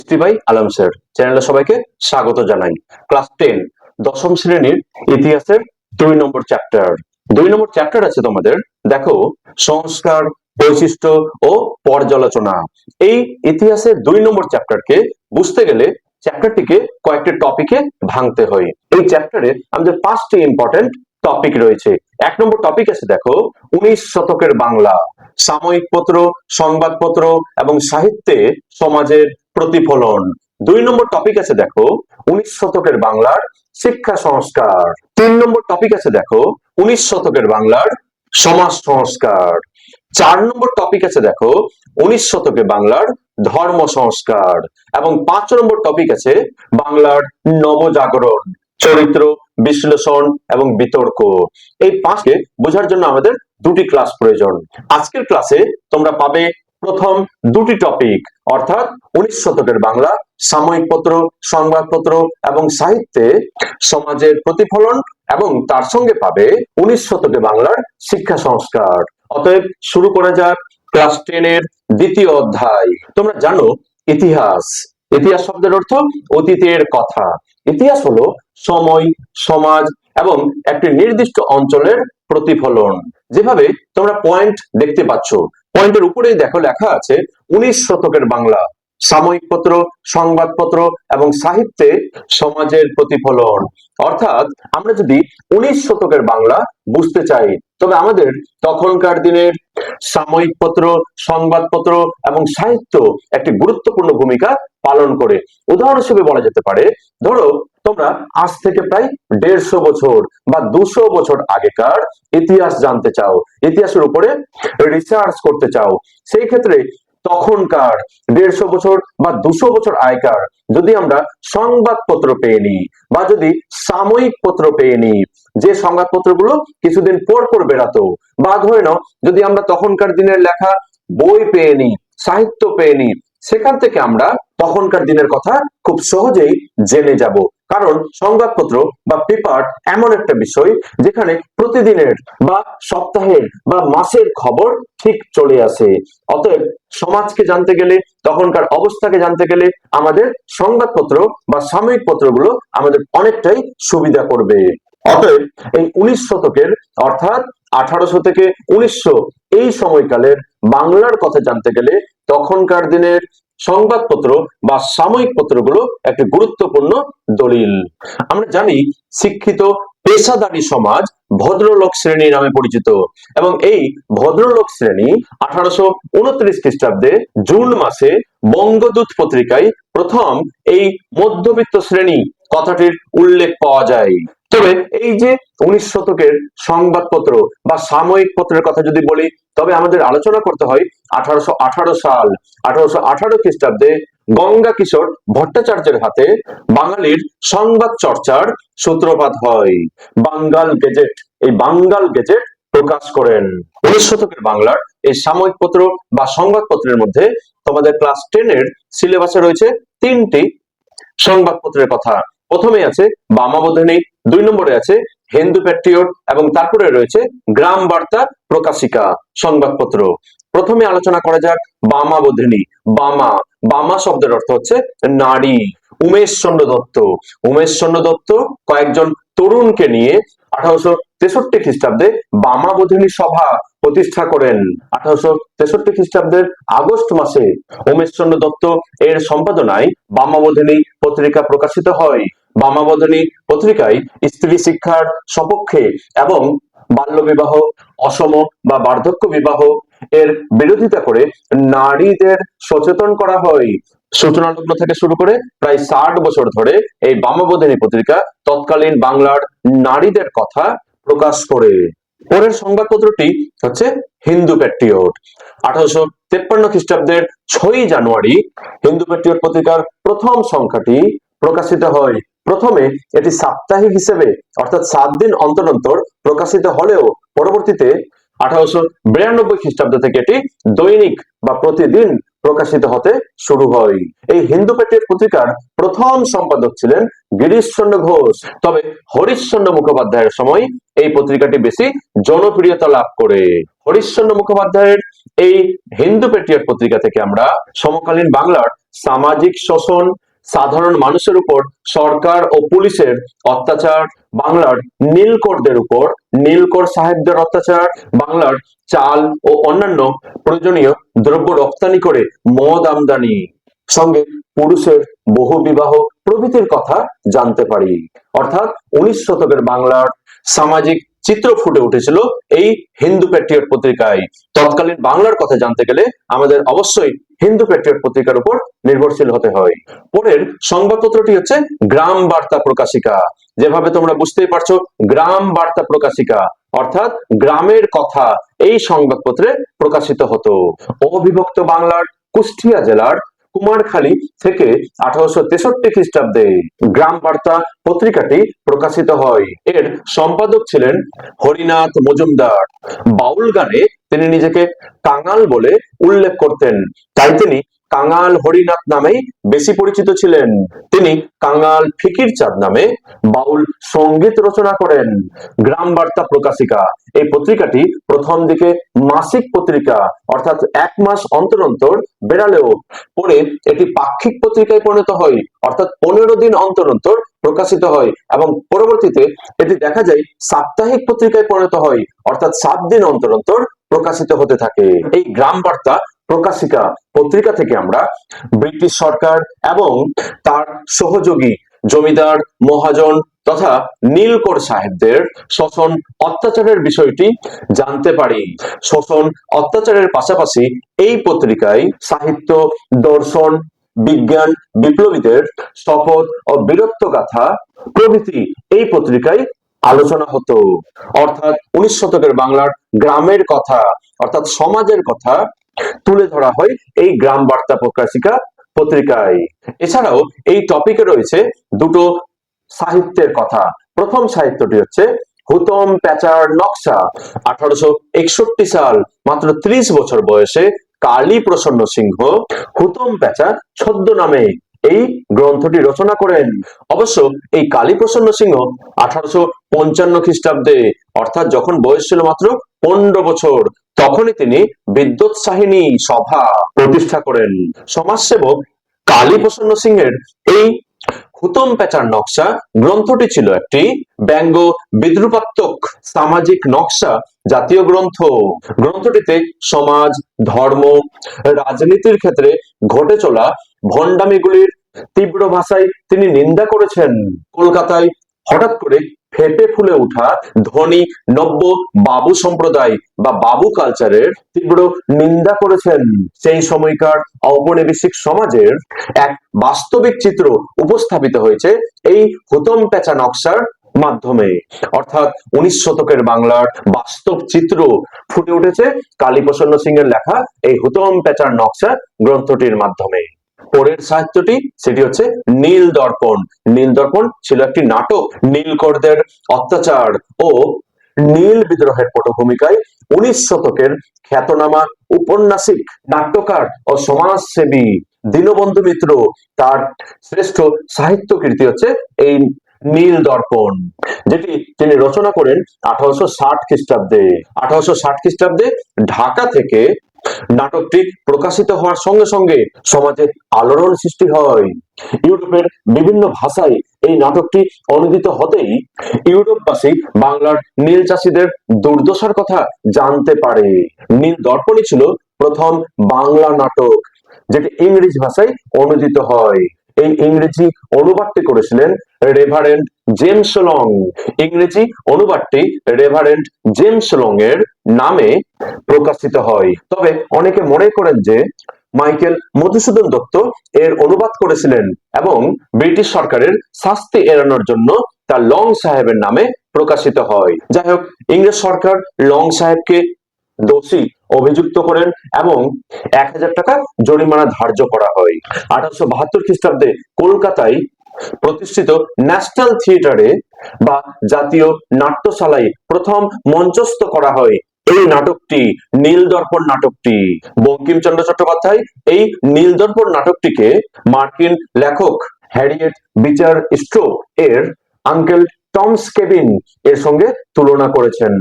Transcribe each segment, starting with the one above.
History by Alam sir চ্যানেলে সবাইকে স্বাগত জানাই। ক্লাস 10 দশম শ্রেণীর ইতিহাসের 2 নম্বর চ্যাপ্টার। 2 নম্বর চ্যাপ্টার আছে তোমাদের, দেখো, সংস্কার, বৈশিষ্ট্য ও পর্যালোচনা। এই ইতিহাসের 2 নম্বর চ্যাপ্টারকে বুঝতে গেলে চ্যাপ্টারটিকে কয়েকটি টপিকে ভাঙতে হয়। এই চ্যাপ্টারে আমাদের 5টি ইম্পর্টেন্ট টপিক রয়েছে। 1 নম্বর টপিক আছে, দেখো, 19 শতকের বাংলা, সাময়িক পত্র, সংবাদপত্র এবং সাহিত্যে সমাজের প্রতিফলন। 2 নম্বর টপিক আছে, দেখো, 19 শতকের বাংলার শিক্ষা সংস্কার। 3 নম্বর টপিক আছে, দেখো, 19 শতকের বাংলার সমাজ সংস্কার। 4 নম্বর টপিক আছে, দেখো, 19 শতকে বাংলার ধর্ম সংস্কার। এবং 5 নম্বর টপিক আছে বাংলার নবজাগরণ, চরিত্র বিশ্লেষণ এবং বিতর্ক। এই 5কে বোঝার জন্য আমাদের 2টি ক্লাস প্রয়োজন। আজকের ক্লাসে তোমরা পাবে প্রথম 2টি টপিক, অর্থাৎ 19 শতকের বাংলা, সাময়িক পত্র, সংবাদপত্র এবং সাহিত্যে সমাজের প্রতিফলন, এবং তার সঙ্গে পাবে 19 শতকে বাংলার শিক্ষা সংস্কার। অতএব শুরু করা যাক ক্লাস 10 এর 2য় অধ্যায়। তোমরা জানো ইতিহাস, ইতিহাস শব্দের অর্থ অতীতের কথা। ইতিহাস হলো সময়, সমাজ এবং একটি নির্দিষ্ট অঞ্চলের প্রতিফলন। যেভাবে তোমরা পয়েন্ট দেখতে পাচ্ছ, পয়েন্টের উপরেই দেখো লেখা আছে 19 শতকের বাংলা, সাময়িক পত্র, সংবাদপত্র এবং সাহিত্যে সমাজের প্রতিফলন। অর্থাৎ আমরা যদি 19 শতকের বাংলা বুঝতে চাই, তবে আমাদের তখনকার দিনের সাময়িক পত্র, সংবাদপত্র এবং সাহিত্য একটি গুরুত্বপূর্ণ ভূমিকা পালন করে। উদাহরণ হিসেবে বলা যেতে পারে, ধরো তোমরা আজ থেকে প্রায় 150 বছর বা 200 বছর আগেকার ইতিহাস জানতে চাও, ইতিহাসের উপরে রিসার্চ করতে চাও। সেই ক্ষেত্রে তখনকার 150 বছর বা 200 বছর আগেকার যদি আমরা সংবাদপত্র পেয়ে নিই, বা যদি সাময়িক পত্র পেয়ে নিই, যে সংবাদপত্রগুলো কিছুদিন পর পর বেরাতো, বা ধরে নাও যদি আমরা তখনকার দিনের লেখা বই পেয়ে নিই, সাহিত্য পেয়ে নিই, সেখান থেকে আমরা তখনকার দিনের কথা খুব সহজেই জেনে যাব। কারণ সংবাদপত্র বা পেপার এমন একটা বিষয় যেখানে প্রতিদিনের বা সপ্তাহের বা মাসের খবর ঠিক চলে আসে। অতএব সমাজকে জানতে গেলে, তখনকার অবস্থাকে জানতে গেলে আমাদের সংবাদপত্র বা সাময়িক পত্রগুলো আমাদের অনেকটাই সুবিধা করবে। অতএব এই 19 শতকের, অর্থাৎ 1800 থেকে 1900 এই সময়কালের বাংলার কথা জানতে গেলে তখনকার দিনের সংবাদপত্র বা সাময়িক পত্রগুলো একটি গুরুত্বপূর্ণ দলিল। আমরা জানি শিক্ষিত পেশাদারী সমাজ ভদ্রলোক শ্রেণী নামে পরিচিত, এবং এই ভদ্রলোক শ্রেণী 1829 খ্রিস্টাব্দে জুন মাসে বঙ্গদূত পত্রিকায় প্রথম এই মধ্যবিত্ত শ্রেণী কথাটির উল্লেখ পাওয়া যায়। তবে এই যে 19 শতকের সংবাদপত্র বা সাময়িক পত্রের কথা যদি বলি, তবে আমাদের আলোচনা করতে হয় 1818 সাল। 1818 খ্রিস্টাব্দে গঙ্গা কিশোর ভট্টাচার্যের হাতে বাঙালির সংবাদ চর্চার সূত্রপাত হয়। বাঙ্গাল গেজেট, এই বাঙ্গাল গেজেট প্রকাশ করেন। 19 শতকের বাংলার এই সাময়িক পত্র বা সংবাদপত্রের মধ্যে তোমাদের ক্লাস 10 এর সিলেবাসে রয়েছে 3টি সংবাদপত্রের কথা। প্রথমে আছে বামাবোধিনী, 2 নম্বরে আছে হিন্দু প্যাট্রিয়ট, এবং তারপরে রয়েছে গ্রাম বার্তা প্রকাশিকা সংবাদপত্র। প্রথমে আলোচনা করা যাক বামাবোধিনী। বামা, বামা শব্দের অর্থ হচ্ছে নারী। উমেশ চন্দ্র দত্ত, উমেশ চন্দ্র দত্ত কয়েকজন তরুণকে নিয়ে 1863 খ্রিস্টাব্দে বামাবোধিনী সভা প্রতিষ্ঠা করেন। 1863 খ্রিস্টাব্দের আগস্ট মাসে উমেশ চন্দ্র দত্ত এর সম্পাদনায় বামাবোধিনী পত্রিকা প্রকাশিত হয়। বামাবোধিনী পত্রিকায় স্ত্রী শিক্ষার সপক্ষে এবং বাল্যবিবাহ, অসম বা বার্ধক্য বিবাহ এর বিরোধিতা করে নারীদের সচেতন করা হয়। সূচনা লগ্ন থেকে শুরু করে প্রায় 60 বছর ধরে এই বামাবোধিনী পত্রিকা তৎকালীন বাংলার নারীদের কথা প্রকাশ করে। পরের সংবাদপত্রটি হচ্ছে হিন্দু প্যাট্রিয়ট। 1853 খ্রিস্টাব্দের 6ই জানুয়ারি হিন্দু প্যাট্রিয়ট পত্রিকার প্রথম সংখ্যাটি প্রকাশিত হয়। প্রথমে এটি সাপ্তাহিক হিসেবে, অর্থাৎ 7 দিন অন্তর অন্তর প্রকাশিত হলেও পরবর্তীতে 1892 খ্রিস্টাব্দ থেকে এটি দৈনিক বা প্রতিদিন প্রকাশিত হতে শুরু হয়। এই হিন্দু প্যাট্রিয়ট পত্রিকার প্রথম সম্পাদক ছিলেন গিরিশচন্দ্র ঘোষ। তবে হরিশচন্দ্র মুখোপাধ্যায়ের সময় এই পত্রিকাটি বেশি জনপ্রিয়তা লাভ করে। হরিশচন্দ্র মুখোপাধ্যায়ের এই হিন্দু প্যাট্রিয়ট পত্রিকা থেকে আমরা সমকালীন বাংলার সামাজিক শোষণ, সাধারণ মানুষের উপর সরকার ও পুলিশের অত্যাচার, বাংলার নীলকরদের উপর নীলকর সাহেবদের অত্যাচার, বাংলার চাল ও অন্যান্য প্রয়োজনীয় দ্রব্য রপ্তানি করে মদ আমদানি, সঙ্গে পুরুষের বহু বিবাহ প্রভৃতির কথা জানতে পারি। অর্থাৎ 19 শতকের বাংলার সামাজিক চিত্র ফুটে উঠেছিল এই হিন্দু প্যাট্রিয়ট পত্রিকায়। তৎকালীন বাংলার কথা জানতে গেলে আমাদের অবশ্যই হিন্দু প্যাট্রিয়ট পত্রিকার উপর নির্ভরশীল হতে হয়। পরের সংবাদপত্রটি হচ্ছে গ্রাম বার্তা প্রকাশিকা। যেভাবে তোমরা বুঝতেই পারছো, গ্রাম বার্তা প্রকাশিকা অর্থাৎ গ্রামের কথা এই সংবাদপত্রে প্রকাশিত হতো। অবিভক্ত বাংলার কুষ্টিয়া জেলার কুমারখালী থেকে 1863 খ্রিস্টাব্দে গ্রাম বার্তা পত্রিকাটি প্রকাশিত হয়। এর সম্পাদক ছিলেন হরিনাথ মজুমদার। বাউল গানে তিনি নিজেকে কাঙাল বলে উল্লেখ করতেন, তাই তিনি কাঙাল হরিনাথ নামেই বেশি পরিচিত ছিলেন। তিনি কাঙাল ফিকির চাঁদ নামে বাউল সঙ্গীত রচনা করেন। গ্রাম বার্তা প্রকাশিকা এই পত্রিকাটি প্রথম দিকে মাসিক পত্রিকা অর্থাৎ 1 মাস অন্তর অন্তর বেরালেও পরে এটি পাক্ষিক পত্রিকায় পরিণত হয় অর্থাৎ 15 দিন অন্তর অন্তর প্রকাশিত হয় এবং পরবর্তীতে এটি দেখা যায় সাপ্তাহিক পত্রিকায় পরিণত হয় অর্থাৎ 7 দিন অন্তর অন্তর প্রকাশিত হতে থাকে। এই গ্রাম বার্তা প্রকাশিকা পত্রিকা থেকে আমরা ব্রিটিশ সরকার এবং তার সহযোগী জমিদার, মহাজন তথা নীলকর সাহেবদের শোষণ অত্যাচারের বিষয়টি জানতে পারি। শোষণ অত্যাচারের পাশাপাশি এই পত্রিকায় সাহিত্য, দর্শন, বিজ্ঞান, বিপ্লবীদের শপথ ও বীরত্ব গাথা প্রভৃতি এই পত্রিকায় আলোচনা হতো। অর্থাৎ 19 শতকের বাংলার গ্রামের কথা অর্থাৎ সমাজের কথা তুলে ধরা হয় এই গ্রাম বার্তা প্রকাশিকা পত্রিকায়। এছাড়াও এই টপিকে রয়েছে দুটো সাহিত্যের কথা। প্রথম সাহিত্যটি হচ্ছে হুতম প্যাচার নকশা। 1861 সাল, মাত্র 30 বছর বয়সে কালী প্রসন্ন সিংহ হুতম প্যাচা ছদ্মনামে এই গ্রন্থটি রচনা করেন। অবশ্য এই কালী প্রসন্ন সিংহ 1855 খ্রিস্টাব্দে অর্থাৎ যখন বয়স ছিল মাত্র 15 বছর তখনই তিনি বিদ্যোৎসাহিনী সভা প্রতিষ্ঠা করেন। সমাজসেবক কালী প্রসন্ন সিংহের এই হুতম প্যাচার নকশা গ্রন্থটি ছিল একটি ব্যঙ্গ বিদ্রুপাত্মক সামাজিক নকশা জাতীয় গ্রন্থ। গ্রন্থটিতে সমাজ, ধর্ম, রাজনীতির ক্ষেত্রে ঘটে চলা ভণ্ডামিগুলির তীব্র ভাষায় তিনি নিন্দা করেছেন। কলকাতায় হঠাৎ করে ফেপে ফুলে ওঠা ধনী নব্য বাবু সম্প্রদায় বা বাবু কালচারের তীব্র নিন্দা করেছেন। সেই সময়কার ঔপনিবেশিক সমাজের এক বাস্তবিক চিত্র উপস্থাপিত হয়েছে এই হুতম প্যাচা নকশার মাধ্যমে। অর্থাৎ 19 শতকের বাংলার বাস্তব চিত্র ফুটে উঠেছে কালীপ্রসন্ন সিংহের লেখা এই হুতম প্যাচার নকশা গ্রন্থটির মাধ্যমে। পরের সাহিত্যটি সেটি হচ্ছে নীল দর্পণ। নীল দর্পণ ছিল একটি নাটক। নীলকরদের অত্যাচার ও নীল বিদ্রোহের পটভূমিকায় 19 শতকের খ্যাতনামা উপন্যাসিক, নাট্যকার ও সমাজসেবী দীনবন্ধু মিত্র তার শ্রেষ্ঠ সাহিত্য কীর্তি হচ্ছে এই নীল দর্পণ, যেটি তিনি রচনা করেন 1860 খ্রিস্টাব্দে। 1860 খ্রিস্টাব্দে ঢাকা থেকে নাটকটি প্রকাশিত হওয়ার সঙ্গে সঙ্গে সমাজে আলোড়ন সৃষ্টি হয়। ইউরোপের বিভিন্ন ভাষায় এই নাটকটি অনুদিত হতেই ইউরোপবাসী বাংলার নীল চাষীদের দুর্দশার কথা জানতে পারে। নীল দর্পণই ছিল প্রথম বাংলা নাটক যেটি ইংরেজি ভাষায় অনুদিত হয়। এই ইংরেজি অনুবাদটি করেছিলেন রেভারেন্ড জেমস লং। ইংরেজি অনুবাদটি রেভারেন্ড জেমস লং এর নামে প্রকাশিত হয়। তবে অনেকে মনে করেন যে মাইকেল মধুসূদন দত্ত এর অনুবাদ করেছিলেন এবং ব্রিটিশ সরকারের শাস্তি এড়ানোর জন্য তা লং সাহেবের নামে প্রকাশিত হয়। যাই হোক, ইংরেজ সরকার লং সাহেবকে দোষী অভিযুক্ত করেন এবং 1000 টাকা জরিমানা ধার্য করা হয়। 1872 খ্রিস্টাব্দে কলকাতায় প্রতিষ্ঠিত ন্যাশনাল থিয়েটারে বা জাতীয় নাট্যশালায় প্রথম মঞ্চস্থ করা হয় এই নাটকটি, নীল দর্পণ নাটকটি। বঙ্কিমচন্দ্র চট্টোপাধ্যায় এই নীল দর্পণ নাটকটিকে মার্কিন লেখক হ্যারিয়েট বিচার স্ট্রো এর আঙ্কেল টমস কেবিন এর সঙ্গে তুলনা করেছেন।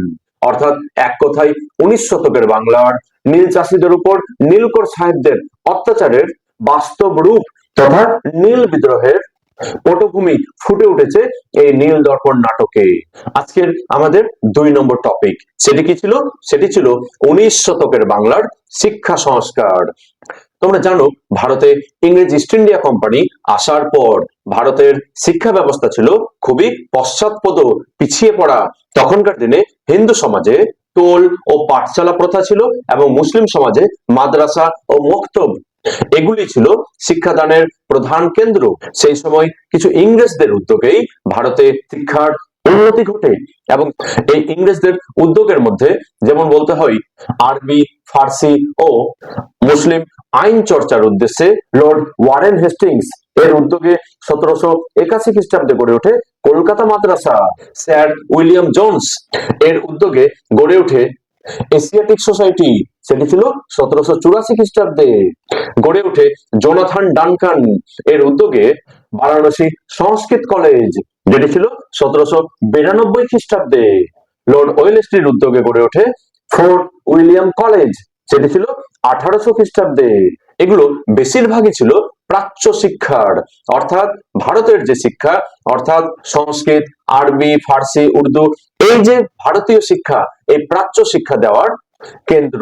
অর্থাৎ এক কথায় 19 শতকের বাংলার নীল চাষীদের উপর নীলকর সাহেবদের অত্যাচারের বাস্তব রূপ তথা নীল বিদ্রোহের পটভূমি ফুটে উঠেছে এই নীল দর্পণ নাটকে। আজকের আমাদের 2 নম্বর টপিক, সেটি কি ছিল? সেটি ছিল 19 শতকের বাংলার শিক্ষা সংস্কার। তোমরা জানো, ভারতে ইংরেজ ইস্ট ইন্ডিয়া কোম্পানি আসার পর ভারতের শিক্ষা ব্যবস্থা ছিল খুবই পশ্চাৎপদ, পিছিয়ে পড়া। তখনকার দিনে হিন্দু সমাজে টোল ও পাঠশালা প্রথা ছিল এবং মুসলিম সমাজে মাদ্রাসা ও মক্তব এগুলি ছিল শিক্ষাদানের প্রধান কেন্দ্র। সেই সময় কিছু ইংরেজদের উদ্যোগেই ভারতে শিক্ষার উন্নতি ঘটে এবং এই ইংরেজদের উদ্যোগের মধ্যে যেমন বলতে হয়, আরবি, ফার্সি ও মুসলিম আইন চর্চার উদ্দেশ্যে লর্ড ওয়ারেন হেস্টিংস এর উদ্যোগে 1781 খ্রিস্টাব্দে গড়ে ওঠে কলকাতা মাদ্রাসা। স্যার উইলিয়াম জোন্স এর উদ্যোগে গড়ে ওঠে এশিয়াটিক সোসাইটি, সেটি ছিল 1784 খ্রিস্টাব্দে। গড়ে ওঠে জোনাথন ডানকান এর উদ্যোগে বারাণসী সংস্কৃত কলেজ, যেটি ছিল 1792 খ্রিস্টাব্দে। লর্ড ওয়েলেসলির উদ্যোগে গড়ে ওঠে ফোর্ট উইলিয়াম কলেজ, সেটি ছিল 1800 খ্রিস্টাব্দে। এগুলো বেশিরভাগই ছিল প্রাচ্য শিক্ষার, অর্থাৎ ভারতের যে শিক্ষা, অর্থাৎ সংস্কৃত, আরবি, ফার্সি, উর্দু, এই যে ভারতীয় শিক্ষা, এই প্রাচ্য শিক্ষা দেওয়ার কেন্দ্র।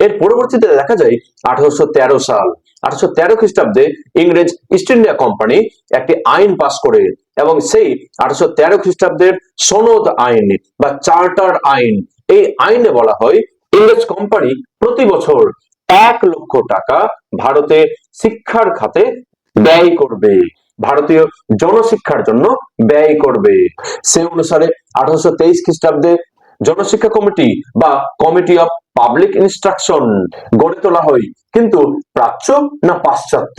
এর পরবর্তীতে দেখা যায় 1813 সাল, 1813 খ্রিস্টাব্দে ইংরেজ ইস্ট ইন্ডিয়া কোম্পানি একটি আইন পাস করে এবং সেই 1813 খ্রিস্টাব্দের সনদ আইন বা চার্টার আইন, এই আইনে বলা হয় ইংরেজ কোম্পানি প্রতি বছর 1 লক্ষ টাকা ভারতে শিক্ষার খাতে ব্যয় করবে, ভারতীয় জনশিক্ষার জন্য ব্যয় করবে। সে অনুসারে 1823 খ্রিস্টাব্দে জনশিক্ষা কমিটি বা কমিটি অফ পাবলিক ইনস্ট্রাকশন গড়ে তোলা হয়। কিন্তু প্রাচ্য না পাশ্চাত্য,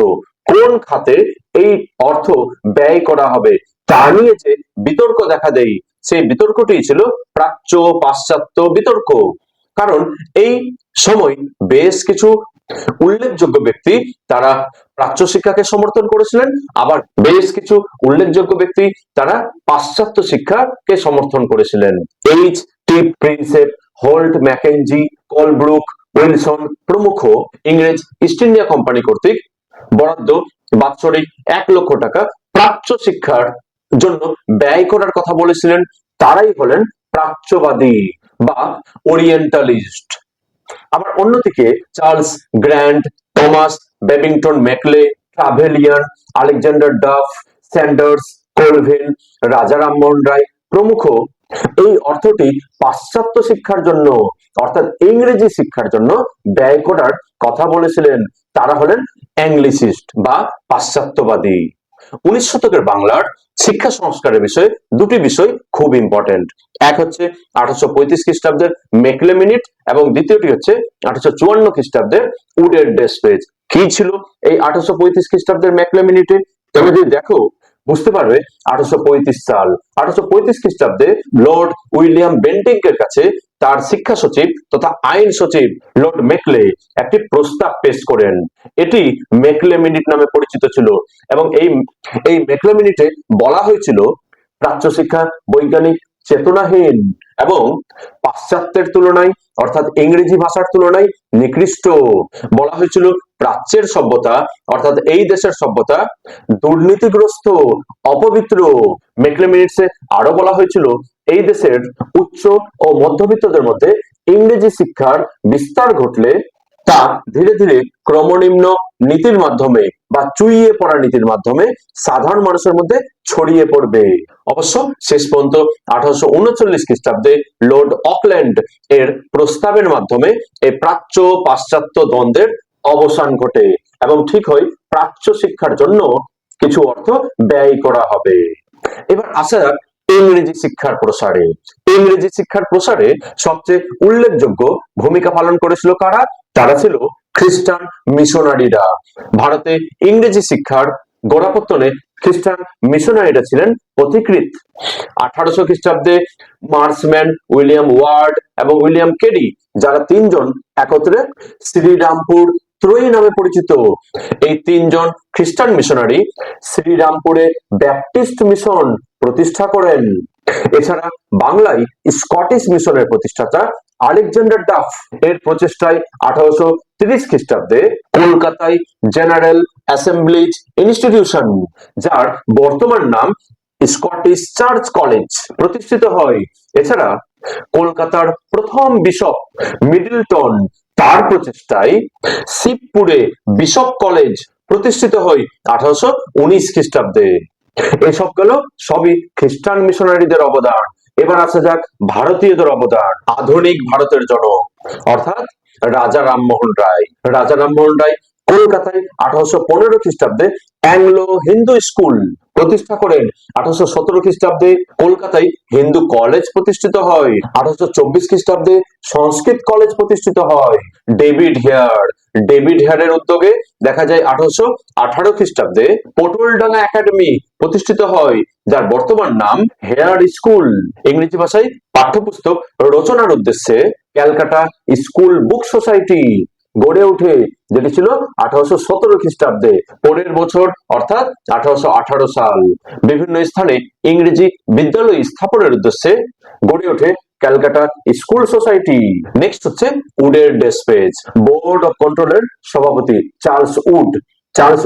কোন খাতে এই অর্থ ব্যয় করা হবে তা নিয়ে যে বিতর্ক দেখা দেয়, সেই বিতর্কটি ছিল প্রাচ্য পাশ্চাত্য বিতর্ক। কারণ এই সময় বেশ কিছু উল্লেখযোগ্য ব্যক্তি তারা প্রাচ্য শিক্ষাকে সমর্থন করেছিলেন, আবার বেশ কিছু উল্লেখযোগ্য ব্যক্তি তারা পাশ্চাত্য শিক্ষাকে সমর্থন করেছিলেন। H T Prinsep, Holt, Mackenzie, Colebrooke, Wilson প্রমুখ ইংরেজ ইস্ট ইন্ডিয়া কোম্পানি কর্তৃক বরাদ্দ বাৎসরিক 1 লক্ষ টাকা প্রাচ্য শিক্ষার জন্য ব্যয় করার কথা বলেছিলেন। তারাই হলেন প্রাচ্যবাদী বা ওরিয়েন্টালিস্ট। আবার অন্যদিকে Charles Grant, Thomas Babington Macaulay, Trevelyan, Alexander Duff, Saunders, Colvin, Raja Rammohan রায় প্রমুখ এই অর্থটি পাশ্চাত্য শিক্ষার জন্য, অর্থাৎ ইংরেজি শিক্ষার জন্য ব্যয় করার কথা বলেছিলেন। তারা হলেন অ্যাংলিসিস্ট বা পাশ্চাত্যবাদী। 19 শতকের বাংলার শিক্ষা সংস্কারের বিষয়ে দুটি বিষয় খুব ইম্পর্টেন্ট। এক হচ্ছে 1835 খ্রিস্টাব্দের মেকলে মিনিট এবং দ্বিতীয়টি হচ্ছে 1854 খ্রিস্টাব্দের উডের ডেসপেজ। কি ছিল এই 1835 খ্রিস্টাব্দের মেকলে মিনিটে? তুমি যদি দেখো বুঝতে পারবে 1835 সাল, 1835 খ্রিস্টাব্দে লর্ড উইলিয়াম বেন্টিঙ্ক এর কাছে তার শিক্ষা সচিব তথা আইন সচিব লর্ড মেকলে একটি প্রস্তাব পেশ করেন। এটি মেকলে মিনিট নামে পরিচিত ছিল এবং এই মেকলে মিনিটে বলা হয়েছিল প্রাচ্য শিক্ষা বৈজ্ঞানিক চেতনাহীন এবং পাশ্চাত্যের তুলনায়, অর্থাৎ ইংরেজি ভাষার তুলনায় নিকৃষ্ট। বলা হয়েছিল প্রাচ্যের সভ্যতা, অর্থাৎ এই দেশের সভ্যতা দুর্নীতিগ্রস্ত, অপবিত্র। মেকলে মিনিটসে আরো বলা হয়েছিল এই দেশের উচ্চ ও মধ্যবিত্তদের মধ্যে ইংরেজি শিক্ষার বিস্তার ঘটলে তা ধীরে ধীরে ক্রমনিম্ন নীতির মাধ্যমে বা চুইয়ে পড়া নীতির মাধ্যমে সাধারণ মানুষের মধ্যে ছড়িয়ে পড়বে। অবশ্য শেষ পর্যন্ত 1839 খ্রিস্টাব্দে লর্ড অকল্যান্ড এর প্রস্তাবের মাধ্যমে এই প্রাচ্য পাশ্চাত্য দ্বন্দ্বের অবসান ঘটে এবং ঠিক হয় প্রাচ্য শিক্ষার জন্য কিছু অর্থ ব্যয় করা হবে। এবার আসা যাক ইংরেজি শিক্ষার প্রসারে। ইংরেজি শিক্ষার প্রসারে সবচেয়ে উল্লেখযোগ্য ভূমিকা পালন করেছিল কারা? তারা ছিল খ্রিস্টান মিশনারিরা। ভারতে ইংরেজি শিক্ষার গোড়াপত্তনে খ্রিস্টান মিশনারিরা ছিলেন পথিকৃৎ। 1800 খ্রিস্টাব্দে মার্সম্যান, উইলিয়াম ওয়ার্ড এবং উইলিয়াম কেডি, যারা তিনজন একত্রে শ্রীরামপুর ত্রয়ী নামে পরিচিত। এই তিনজন খ্রিস্টান মিশনারি শ্রীরামপুরে ব্যাপটিস্ট মিশন প্রতিষ্ঠা করেন। এছাড়া বাংলায় স্কটিশ মিশনের প্রতিষ্ঠাতা আলেকজান্ডার ডাফ এর প্রচেষ্টায় 1830 খ্রিস্টাব্দে কলকাতায় জেনারেল অ্যাসেম্বলিজ ইনস্টিটিউশন, যার বর্তমান নাম স্কটিশ চার্চ কলেজ, প্রতিষ্ঠিত হয়। এছাড়া কলকাতার প্রথম বিশপ মিডলটন, তার প্রচেষ্টায় শিবপুরে বিশপ কলেজ প্রতিষ্ঠিত হয় 1819 খ্রিস্টাব্দে। এসব গেল সবই খ্রিস্টান মিশনারিদের অবদান। এবার আসা যাক ভারতীয়দের অবদান। আধুনিক ভারতের জনক অর্থাৎ রাজা রামমোহন রায়। রাজা রামমোহন রায় কলকাতায় 1815 খ্রিস্টাব্দে অ্যাংলো হিন্দু স্কুল প্রতিষ্ঠা করেন। 1817 খ্রিস্টাব্দে কলকাতায় হিন্দু কলেজ প্রতিষ্ঠিত হয়। 1824 খ্রিস্টাব্দে সংস্কৃত কলেজ প্রতিষ্ঠিত হয়। ডেভিড হেয়ারের উদ্যোগে দেখা যায় 1818 খ্রিস্টাব্দে পটলডাঙ্গা একাডেমি প্রতিষ্ঠিত হয়, যার বর্তমান নাম হেয়ার স্কুল। ইংরেজি ভাষায় পাঠ্যপুস্তক রচনার উদ্দেশ্যে ক্যালকাটা স্কুল বুক সোসাইটি গড়ে ওঠে, যেটি ছিল 1817 খ্রিস্টাব্দে। পরের বছর অর্থাৎ 1818 সাল বিভিন্ন স্থানে ইংরেজি বিদ্যালয় স্থাপনের উদ্দেশ্যে গড়ে ওঠে ক্যালকাটা স্কুল সোসাইটি। নেক্সট হচ্ছে উডের ডেসপেজ। বোর্ড অফ কন্ট্রোলের সভাপতি চার্লস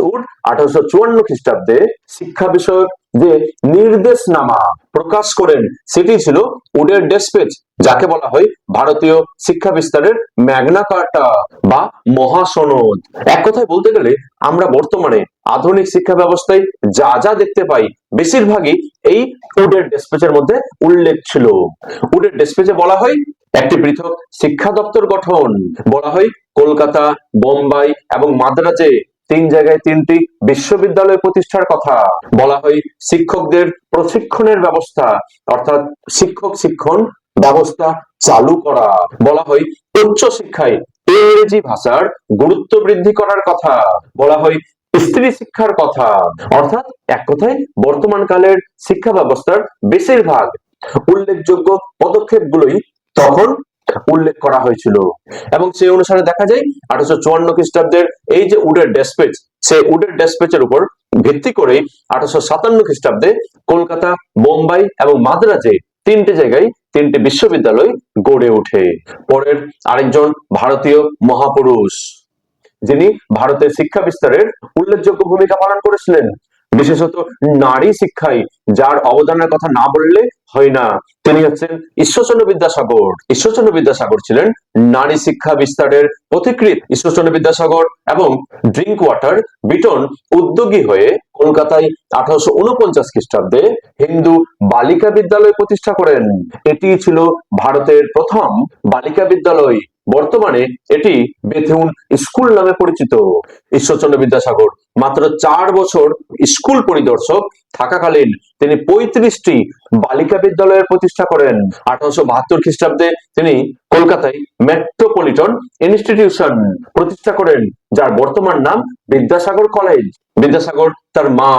উড 1854 খ্রিস্টাব্দে শিক্ষা বিষয়ক যে নির্দেশনামা প্রকাশ করেন সেটি ছিল উডের ডেসপেজ, যাকে বলা হয় ভারতীয় শিক্ষা বিস্তারের ম্যাগনা কার্টা বা মহাসনদ। এক কথায় বলতে গেলে আমরা বর্তমানে আধুনিক শিক্ষা ব্যবস্থায় যা যা দেখতে পাই বেশিরভাগই এই উডের ডেসপেজের মধ্যে উল্লেখ ছিল। উডের ডেসপেজে বলা হয় একটি পৃথক শিক্ষা দপ্তর গঠন, বলা হয় কলকাতা, বোম্বাই এবং মাদ্রাজে 3 জায়গায় 3টি বিশ্ববিদ্যালয় প্রতিষ্ঠার কথা, বলা হয় শিক্ষকদের প্রশিক্ষণের ব্যবস্থা অর্থাৎ শিক্ষণ ব্যবস্থা চালু করা, বলা হয় উচ্চ শিক্ষায় ইংরেজি ভাষার গুরুত্ব বৃদ্ধি করার কথা, বলা হয় স্ত্রী শিক্ষার কথা। অর্থাৎ এক কথায় বর্তমান কালের শিক্ষা ব্যবস্থার বেশিরভাগ উল্লেখযোগ্য পদক্ষেপগুলোই তখন উল্লেখ করা হয়েছিল। এবং সেই অনুসারে দেখা যায় 1854 খ্রিস্টাব্দের এই যে উডের ডেসপেজ, সেই উডের ডেসপেজের উপর ভিত্তি করে 1857 খ্রিস্টাব্দে কলকাতা, বোম্বাই এবং মাদ্রাজে 3টে জায়গায় 3টে বিশ্ববিদ্যালয় গড়ে ওঠে। পরের আরেকজন ভারতীয় মহাপুরুষ যিনি ভারতের শিক্ষা বিস্তারের উল্লেখযোগ্য ভূমিকা পালন করেছিলেন, বিশেষত নারী শিক্ষায় যার অবদানের কথা না বললে হয় না, তিনি হচ্ছেন ঈশ্বরচন্দ্র বিদ্যাসাগর। ঈশ্বরচন্দ্র বিদ্যাসাগর ছিলেন নারী শিক্ষা বিস্তারের পথিকৃৎ। ঈশ্বরচন্দ্র বিদ্যাসাগর এবং ড্রিঙ্ক ওয়াটার বিটন উদ্যোগী হয়ে কলকাতায় 1849 খ্রিস্টাব্দে হিন্দু বালিকা বিদ্যালয় প্রতিষ্ঠা করেন। এটি ছিল ভারতের প্রথম বালিকা বিদ্যালয়। বর্তমানে এটি বেথুন স্কুল নামে পরিচিত। ঈশ্বরচন্দ্র বিদ্যাসাগর মাত্র 4 বছর স্কুল পরিদর্শক থাকাকালীন তিনি 35টি বালিকা বিদ্যালয়ের প্রতিষ্ঠা করেন। 1872 খ্রিস্টাব্দে তিনি কলকাতায় মেট্রোপলিটন ইনস্টিটিউশন প্রতিষ্ঠা করেন, যার বর্তমান নাম বিদ্যাসাগর কলেজ। বিদ্যাসাগর তার মা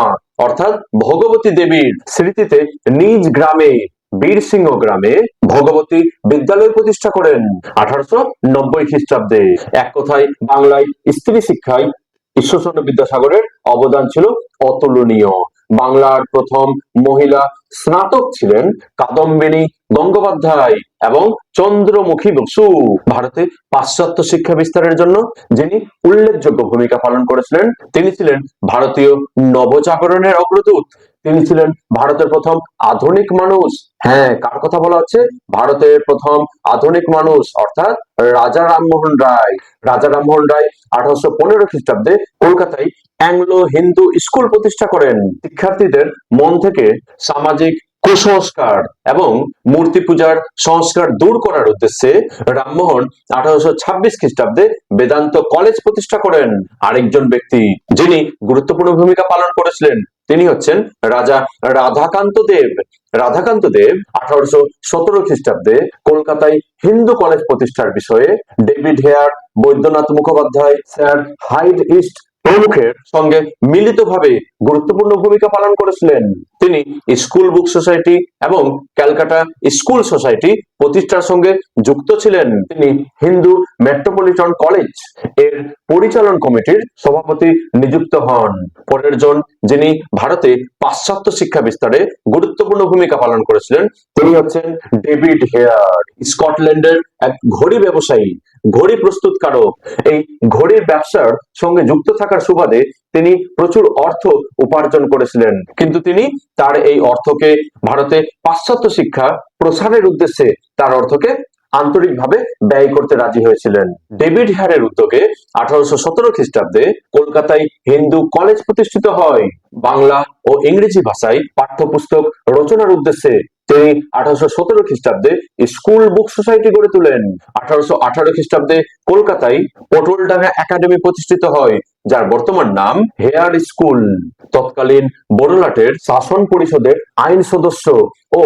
অর্থাৎ ভগবতী দেবীর স্মৃতিতে নিজ গ্রামে বীরসিংহ গ্রামে ভগবতী বিদ্যালয় প্রতিষ্ঠা করেন 1890 খ্রিস্টাব্দে। এক কথায় বাংলায় স্ত্রী শিক্ষায় ঈশ্বরচন্দ্র বিদ্যাসাগরের অবদান ছিল অতুলনীয়। বাংলার প্রথম মহিলা স্নাতক ছিলেন কাদম্বিনী গঙ্গোপাধ্যায় এবং চন্দ্রমুখী বসু। ভারতে পাশ্চাত্য শিক্ষা বিস্তারের জন্য যিনি উল্লেখযোগ্য ভূমিকা পালন করেছিলেন তিনি ছিলেন ভারতীয় নবজাগরণের অগ্রদূত। তিনি ছিলেন ভারতের প্রথম আধুনিক মানুষ। হ্যাঁ, কার কথা বলা হচ্ছে? ভারতের প্রথম আধুনিক মানুষ অর্থাৎ রাজা রামমোহন রায়। রাজা রামমোহন রায় 1815 খ্রিস্টাব্দে কলকাতায় অ্যাংলো হিন্দু স্কুল প্রতিষ্ঠা করেন। শিক্ষার্থীদের মন থেকে সামাজিক কুসংস্কার এবং মূর্তি পূজার সংস্কার দূর করার উদ্দেশ্যে রামমোহন 1826 খ্রিস্টাব্দে বেদান্ত কলেজ প্রতিষ্ঠা করেন। আরেকজন ব্যক্তি যিনি গুরুত্বপূর্ণ ভূমিকা পালন করেছিলেন তিনি হচ্ছেন রাজা রাধাকান্ত দেব। রাধাকান্ত দেব 1817 খ্রিস্টাব্দে কলকাতায় হিন্দু কলেজ প্রতিষ্ঠার বিষয়ে David Hare, Baidyanath Mukhopadhyay, sir Hyde East প্রমুখের সঙ্গে মিলিতভাবে গুরুত্বপূর্ণ ভূমিকা পালন করেছিলেন। তিনি স্কুল বুক সোসাইটি এবং ক্যালকাটা স্কুল সোসাইটি প্রতিষ্ঠার সঙ্গে যুক্ত ছিলেন। তিনি হিন্দু মেট্রোপলিটন কলেজ এর পরিচালন কমিটির সভাপতি নিযুক্ত হন। পরের জন যিনি ভারতে পাশ্চাত্য শিক্ষা বিস্তারে গুরুত্বপূর্ণ ভূমিকা পালন করেছিলেন তিনি হচ্ছেন ডেভিড হেয়ার। স্কটল্যান্ডের এক ঘড়ি ব্যবসায়ী, ঘড়ি প্রস্তুতকারক। এই ঘড়ির ব্যবসার সঙ্গে যুক্ত থাকার সুবাদে তিনি প্রচুর অর্থ উপার্জন করেছিলেন, কিন্তু তিনি তার এই অর্থকে ভারতে পাশ্চাত্য শিক্ষা প্রসারের উদ্দেশ্যে তার অর্থকে আন্তরিকভাবে ব্যয় করতে রাজি হয়েছিলেন। ডেভিড হেয়ারের উদ্যোগে 1817 খ্রিস্টাব্দে কলকাতায় হিন্দু কলেজ প্রতিষ্ঠিত হয়। বাংলা ও ইংরেজি ভাষায় পাঠ্যপুস্তক রচনার উদ্দেশ্যে তিনি 1817 খ্রিস্টাব্দে স্কুল বুক সোসাইটি গড়ে তোলেন। 1818 খ্রিস্টাব্দে কলকাতায় পটলডাঙ্গা একাডেমি প্রতিষ্ঠিত হয়, যার বর্তমান নাম হেয়ার স্কুল। তৎকালীন বড়লাটের শাসন পরিষদের আইন সদস্য ও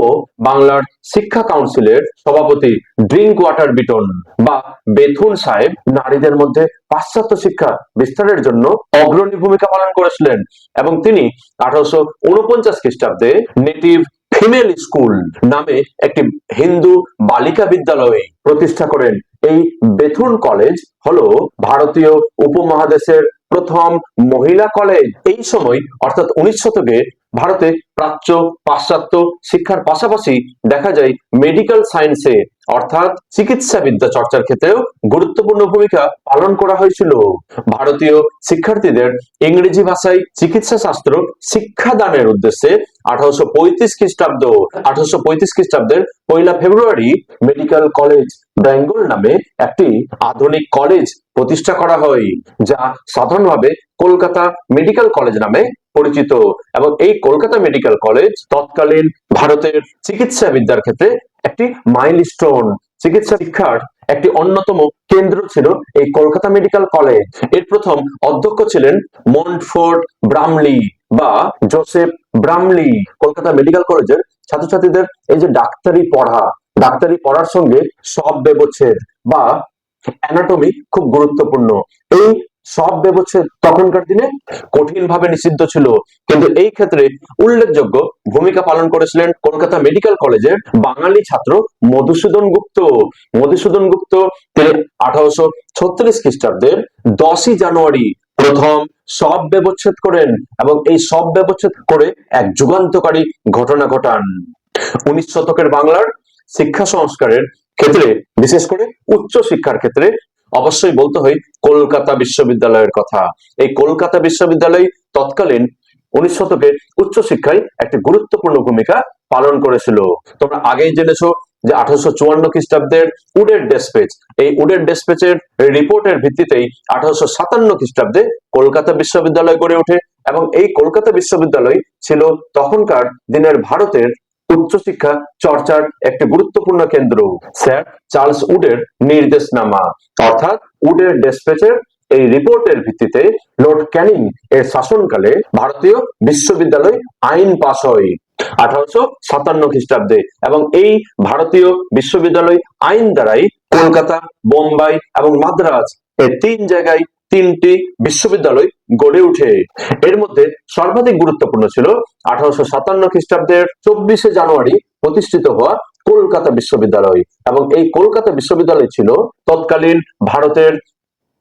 বাংলার শিক্ষা কাউন্সিলের সভাপতি ড্রিঙ্ক ওয়াটার বিটন বা বেথুন সাহেব নারীদের মধ্যে পাশ্চাত্য শিক্ষা বিস্তারের জন্য অগ্রণী ভূমিকা পালন করেছিলেন এবং তিনি 1849 খ্রিস্টাব্দে নেটিভ ফিমেল স্কুল নামে একটি হিন্দু বালিকা বিদ্যালয় প্রতিষ্ঠা করেন। এই বেথুন কলেজ হলো ভারতীয় উপমহাদেশের প্রথম মহিলা কলেজ। এই সময় অর্থাৎ 19 শতকে ভারতে প্রাচ্য পাশ্চাত্য শিক্ষার পাশাপাশি দেখা যায় মেডিকেল সায়েন্সে অর্থাৎ চিকিৎসা বিদ্যা চর্চার ক্ষেত্রেও গুরুত্বপূর্ণ ভূমিকা পালন করা হয়েছিল। ভারতীয় শিক্ষার্থীদের ইংরেজি ভাষায় চিকিৎসা শাস্ত্র শিক্ষাদানের উদ্দেশ্যে 1835 খ্রিস্টাব্দের 1 ফেব্রুয়ারি মেডিকেল কলেজ বেঙ্গল নামে একটি আধুনিক কলেজ প্রতিষ্ঠা করা হয়, যা সাধারণভাবে কলকাতা মেডিকেল কলেজ নামে পরিচিত। এবং এই কলকাতা মেডিকেল কলেজ তৎকালীন ভারতের চিকিৎসা বিদ্যার ক্ষেত্রে একটি মাইলস্টোন। চিকিৎসা শিক্ষার একটি অন্যতম কেন্দ্র ছিল এই কলকাতা মেডিকেল কলেজ। এর প্রথম অধ্যক্ষ ছিলেন মন্টফোর্ড ব্রামলি বা জোসেফ ব্রামলি। কলকাতা মেডিকেল কলেজের ছাত্রছাত্রীদের এই যে ডাক্তারি পড়ার সঙ্গে সব ব্যবচ্ছেদ বা অ্যানাটমি খুব গুরুত্বপূর্ণ। এই সব ব্যবচ্ছেদ তখনকার দিনে কঠিন ভাবে নিষিদ্ধ ছিল, কিন্তু এই ক্ষেত্রে উল্লেখযোগ্য ভূমিকা পালন করেছিলেন কলকাতা মেডিকেল কলেজের বাঙালি ছাত্র মধুসূদন গুপ্ত। তিনি 1836 খ্রিস্টাব্দের 10ই জানুয়ারি প্রথম সব ব্যবচ্ছেদ করেন এবং এই সব ব্যবচ্ছেদ করে এক যুগান্তকারী ঘটনা ঘটান। 19 শতকের বাংলার শিক্ষা সংস্কারের ক্ষেত্রে, বিশেষ করে উচ্চ শিক্ষার ক্ষেত্রে অবশ্যই বলতে হয় কলকাতা বিশ্ববিদ্যালয়ের কথা। এই কলকাতা বিশ্ববিদ্যালয় তৎকালীন 19 শতকে উচ্চশিক্ষায় একটি গুরুত্বপূর্ণ ভূমিকা পালন করেছিল। তোমরা আগেই জেনেছো যে 1854 খ্রিস্টাব্দের উডের ডেসপেচ, এই উডের ডেসপেচের রিপোর্টের ভিত্তিতেই 1857 খ্রিস্টাব্দে কলকাতা বিশ্ববিদ্যালয় গড়ে ওঠে এবং এই কলকাতা বিশ্ববিদ্যালয় ছিল তখনকার দিনের ভারতের উচ্চশিক্ষা চর্চার একটি গুরুত্বপূর্ণ কেন্দ্র। স্যার চার্লস উডের নির্দেশনামা অর্থাৎ উডের ডেসপেচের এই রিপোর্টের ভিত্তিতে লর্ড ক্যানিং এর শাসনকালে ভারতীয় বিশ্ববিদ্যালয় আইন পাস হয় 1857 খ্রিস্টাব্দে এবং এই ভারতীয় বিশ্ববিদ্যালয় আইন দ্বারাই কলকাতা, বোম্বাই এবং মাদ্রাজ এই 3 জায়গায় 3টি বিশ্ববিদ্যালয় গড়ে ওঠে। এর মধ্যে সর্বাধিক গুরুত্বপূর্ণ ছিল 1857 খ্রিস্টাব্দের 24শে জানুয়ারি প্রতিষ্ঠিত হওয়া কলকাতা বিশ্ববিদ্যালয় এবং এই কলকাতা বিশ্ববিদ্যালয় ছিল তৎকালীন ভারতের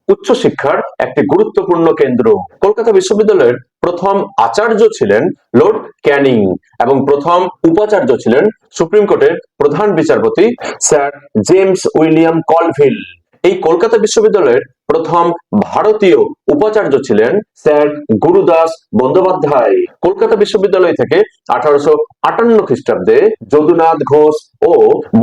উচ্চশিক্ষার একটি গুরুত্বপূর্ণ কেন্দ্র। কলকাতা বিশ্ববিদ্যালয়ের প্রথম আচার্য ছিলেন লর্ড ক্যানিং এবং প্রথম উপাচার্য ছিলেন সুপ্রিম কোর্টের প্রধান বিচারপতি স্যার জেমস উইলিয়াম কলভিল। এই কলকাতা বিশ্ববিদ্যালয়ের প্রথম ভারতীয় উপাচার্য ছিলেন স্যার গুরুদাস বন্দ্যোপাধ্যায়। কলকাতা বিশ্ববিদ্যালয় থেকে 1858 খ্রিস্টাব্দে যদুনাথ ঘোষ ও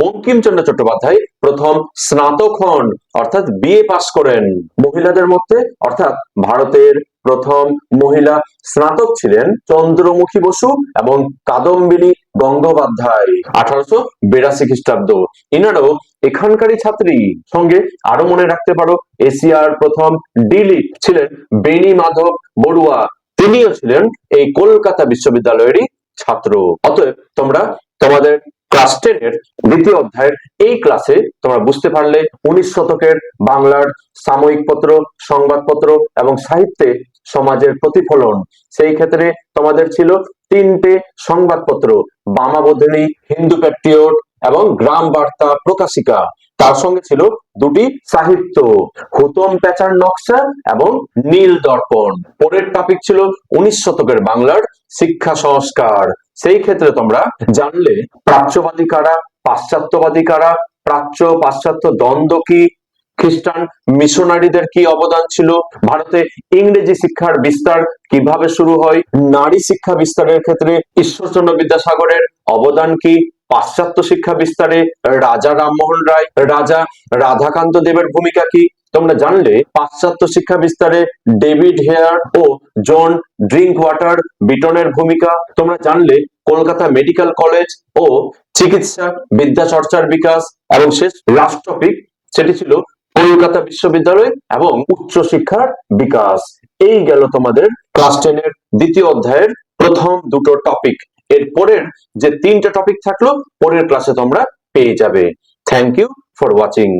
বঙ্কিমচন্দ্র চট্টোপাধ্যায় প্রথম স্নাতক হন অর্থাৎ বিএ পাস করেন। মহিলাদের মধ্যে অর্থাৎ ভারতের প্রথম মহিলা স্নাতক ছিলেন চন্দ্রমুখী বসু এবং কাদম্বিনী গঙ্গোপাধ্যায় 1882 খ্রিস্টাব্দ। ইনারও এখানকারই ছাত্রী। সঙ্গে আরো মনে রাখতে পারো এশিয়ার প্রথম ডিলিট ছিলেন বেণী মাধব বড়ুয়া, তিনিও ছিলেন এই কলকাতা বিশ্ববিদ্যালয়েরই ছাত্র। অতএব তোমরা তোমাদের ক্লাস 10 এর দ্বিতীয় অধ্যায়ের এই ক্লাসে তোমরা বুঝতে পারলে 19 শতকের বাংলার সাময়িক পত্র, সংবাদপত্র এবং সাহিত্যে সমাজের প্রতিফলন। সেই ক্ষেত্রে তোমাদের ছিল তিনটে সংবাদপত্র, বামাবোধিনী, হিন্দু প্যাট্রিয়ট এবং গ্রাম বার্তা প্রকাশিকা। তার সঙ্গে ছিল দুটি সাহিত্য, হুতম প্যাঁচার নকশা এবং নীল দর্পণ। পরের টপিক ছিল 19 শতকের বাংলার শিক্ষা সংস্কার। সেই ক্ষেত্রে তোমরা জানলে প্রাচ্যবাদী কারা, পাশ্চাত্যবাদী কারা, প্রাচ্য পাশ্চাত্য দ্বন্দ্ব কি, খ্রিস্টান মিশনারিদের কি অবদান ছিল, ভারতে ইংরেজি শিক্ষার বিস্তার কিভাবে শুরু হয়, নারী শিক্ষা বিস্তারের ক্ষেত্রে ঈশ্বরচন্দ্র বিদ্যাসাগরের অবদান কি, পাশ্চাত্য শিক্ষা বিস্তারে রাজা রামমোহন রায়, রাজা রাধাকান্ত দেবের ভূমিকা কি। তোমরা জানলে পাশ্চাত্য শিক্ষা বিস্তারে ডেভিড হেয়ার ও জন ড্রিঙ্ক ওয়াটার বিটনের ভূমিকা। তোমরা জানলে কলকাতা মেডিকেল কলেজ ও চিকিৎসা বিদ্যা চর্চার বিকাশ। এবং শেষ লাস্ট টপিক সেটি ছিল কলকাতা বিশ্ববিদ্যালয় এবং উচ্চশিক্ষার বিকাশ। এই গেল তোমাদের ক্লাস 10 এর দ্বিতীয় অধ্যায়ের প্রথম দুটো টপিক। এর পরের যে তিনটা টপিক থাকলো পরের ক্লাসে তোমরা পেয়ে যাবে। Thank you for watching.